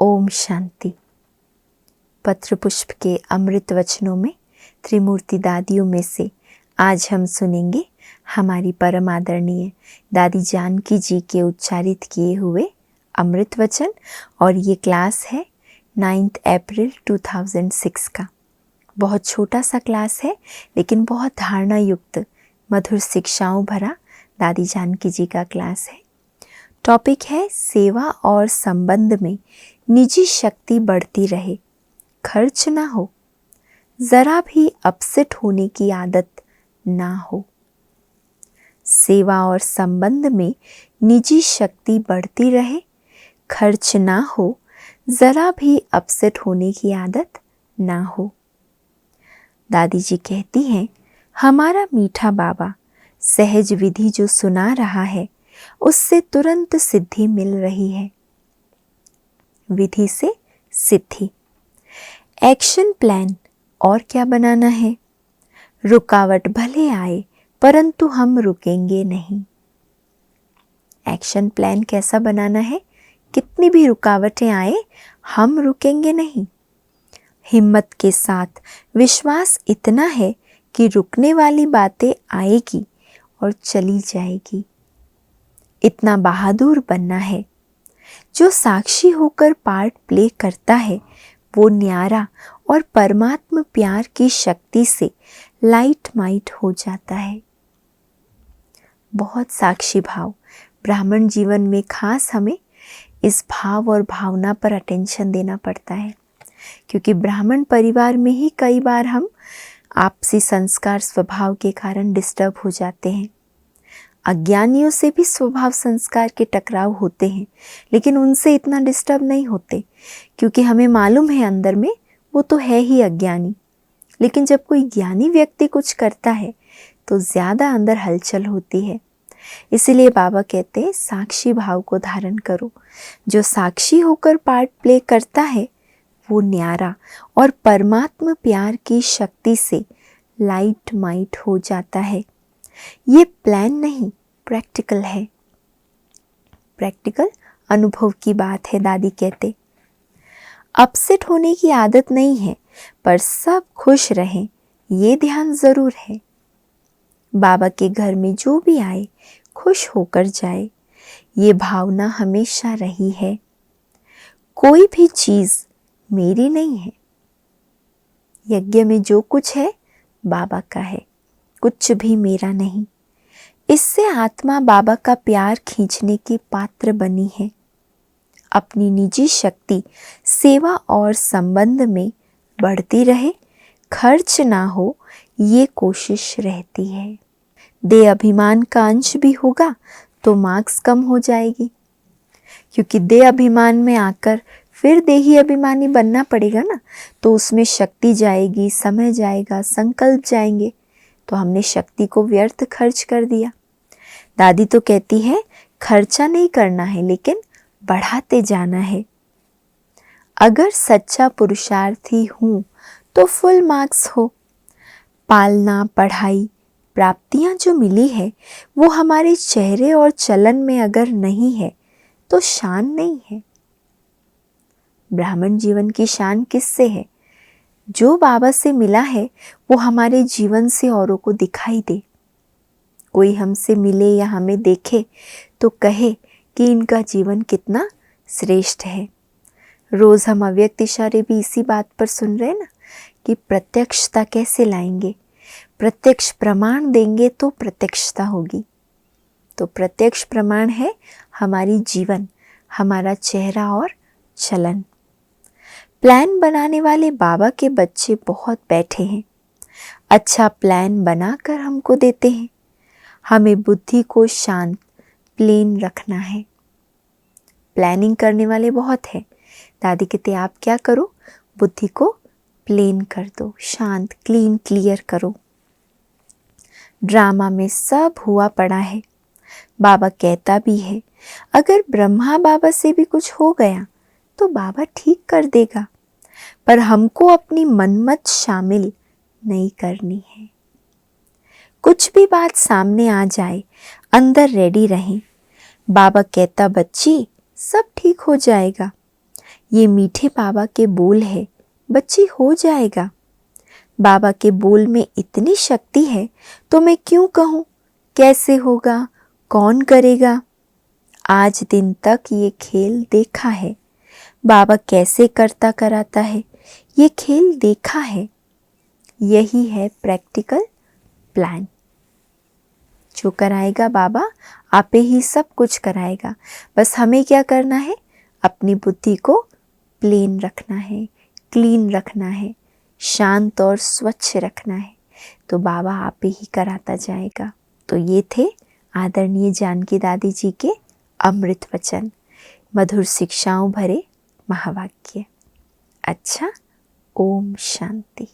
ओम शांति। पत्र पुष्प के अमृत वचनों में त्रिमूर्ति दादियों में से आज हम सुनेंगे हमारी परम आदरणीय दादी जानकी जी के उच्चारित किए हुए अमृत वचन। और ये क्लास है 9 अप्रैल 2006 का। बहुत छोटा सा क्लास है लेकिन बहुत धारणा युक्त मधुर शिक्षाओं भरा दादी जानकी जी का क्लास है। टॉपिक है सेवा और संबंध में निजी शक्ति बढ़ती रहे, खर्च ना हो, जरा भी अपसेट होने की आदत ना हो। सेवा और संबंध में निजी शक्ति बढ़ती रहे, खर्च ना हो, जरा भी अपसेट होने की आदत ना हो। दादी जी कहती हैं, हमारा मीठा बाबा सहज विधि जो सुना रहा है उससे तुरंत सिद्धि मिल रही है। विधि से सिद्धि। एक्शन प्लान और क्या बनाना है? रुकावट भले आए परंतु हम रुकेंगे नहीं। एक्शन प्लान कैसा बनाना है? कितनी भी रुकावटें आए हम रुकेंगे नहीं। हिम्मत के साथ विश्वास इतना है कि रुकने वाली बातें आएगी और चली जाएगी। इतना बहादुर बनना है। जो साक्षी होकर पार्ट प्ले करता है वो न्यारा और परमात्म प्यार की शक्ति से लाइट माइट हो जाता है। बहुत साक्षी भाव ब्राह्मण जीवन में खास हमें इस भाव और भावना पर अटेंशन देना पड़ता है, क्योंकि ब्राह्मण परिवार में ही कई बार हम आपसी संस्कार स्वभाव के कारण डिस्टर्ब हो जाते हैं। अज्ञानियों से भी स्वभाव संस्कार के टकराव होते हैं, लेकिन उनसे इतना डिस्टर्ब नहीं होते, क्योंकि हमें मालूम है अंदर में वो तो है ही अज्ञानी। लेकिन जब कोई ज्ञानी व्यक्ति कुछ करता है तो ज़्यादा अंदर हलचल होती है। इसीलिए बाबा कहते हैं साक्षी भाव को धारण करो। जो साक्षी होकर पार्ट प्ले करता है वो न्यारा और परमात्मा प्यार की शक्ति से लाइट माइट हो जाता है। ये प्लान नहीं, प्रैक्टिकल है। प्रैक्टिकल अनुभव की बात है। दादी कहते अपसेट होने की आदत नहीं है, पर सब खुश रहें ये ध्यान जरूर है। बाबा के घर में जो भी आए खुश होकर जाए, ये भावना हमेशा रही है। कोई भी चीज मेरी नहीं है। यज्ञ में जो कुछ है बाबा का है, कुछ भी मेरा नहीं। इससे आत्मा बाबा का प्यार खींचने की पात्र बनी है। अपनी निजी शक्ति सेवा और संबंध में बढ़ती रहे, खर्च ना हो, ये कोशिश रहती है। दे अभिमान का अंश भी होगा तो मार्क्स कम हो जाएगी, क्योंकि दे अभिमान में आकर फिर देही अभिमानी बनना पड़ेगा ना, तो उसमें शक्ति जाएगी, समय जाएगा, संकल्प जाएंगे, तो हमने शक्ति को व्यर्थ खर्च कर दिया। दादी तो कहती है खर्चा नहीं करना है लेकिन बढ़ाते जाना है। अगर सच्चा पुरुषार्थी हूँ तो फुल मार्क्स हो। पालना, पढ़ाई, प्राप्तियाँ जो मिली है वो हमारे चेहरे और चलन में अगर नहीं है तो शान नहीं है। ब्राह्मण जीवन की शान किससे है? जो बाबा से मिला है वो हमारे जीवन से औरों को दिखाई दे। कोई हमसे मिले या हमें देखे तो कहे कि इनका जीवन कितना श्रेष्ठ है। रोज हम अव्यक्त इशारे भी इसी बात पर सुन रहे हैं ना, कि प्रत्यक्षता कैसे लाएंगे। प्रत्यक्ष प्रमाण देंगे तो प्रत्यक्षता होगी। तो प्रत्यक्ष प्रमाण है हमारी जीवन, हमारा चेहरा और चलन। प्लान बनाने वाले बाबा के बच्चे बहुत बैठे हैं। अच्छा प्लान बनाकर हमको देते हैं। हमें बुद्धि को शांत, प्लेन रखना है। प्लानिंग करने वाले बहुत हैं। दादी कहते आप क्या करो? बुद्धि को प्लेन कर दो, शांत, क्लीन, क्लियर करो। ड्रामा में सब हुआ पड़ा है। बाबा कहता भी है अगर ब्रह्मा बाबा से भी कुछ हो गया तो बाबा ठीक कर देगा, पर हमको अपनी मनमत शामिल नहीं करनी है। कुछ भी बात सामने आ जाए अंदर रेडी रहें। बाबा कहता बच्ची सब ठीक हो जाएगा। ये मीठे बाबा के बोल है, बच्ची हो जाएगा। बाबा के बोल में इतनी शक्ति है तो मैं क्यों कहूँ कैसे होगा, कौन करेगा। आज दिन तक ये खेल देखा है, बाबा कैसे करता कराता है, ये खेल देखा है। यही है प्रैक्टिकल प्लान। जो कराएगा बाबा, आपे ही सब कुछ कराएगा। बस हमें क्या करना है, अपनी बुद्धि को प्लेन रखना है, क्लीन रखना है, शांत और स्वच्छ रखना है, तो बाबा आपे ही कराता जाएगा। तो ये थे आदरणीय जानकी दादी जी के अमृत वचन, मधुर शिक्षाओं भरे महावाक्य। अच्छा, ओम शांति।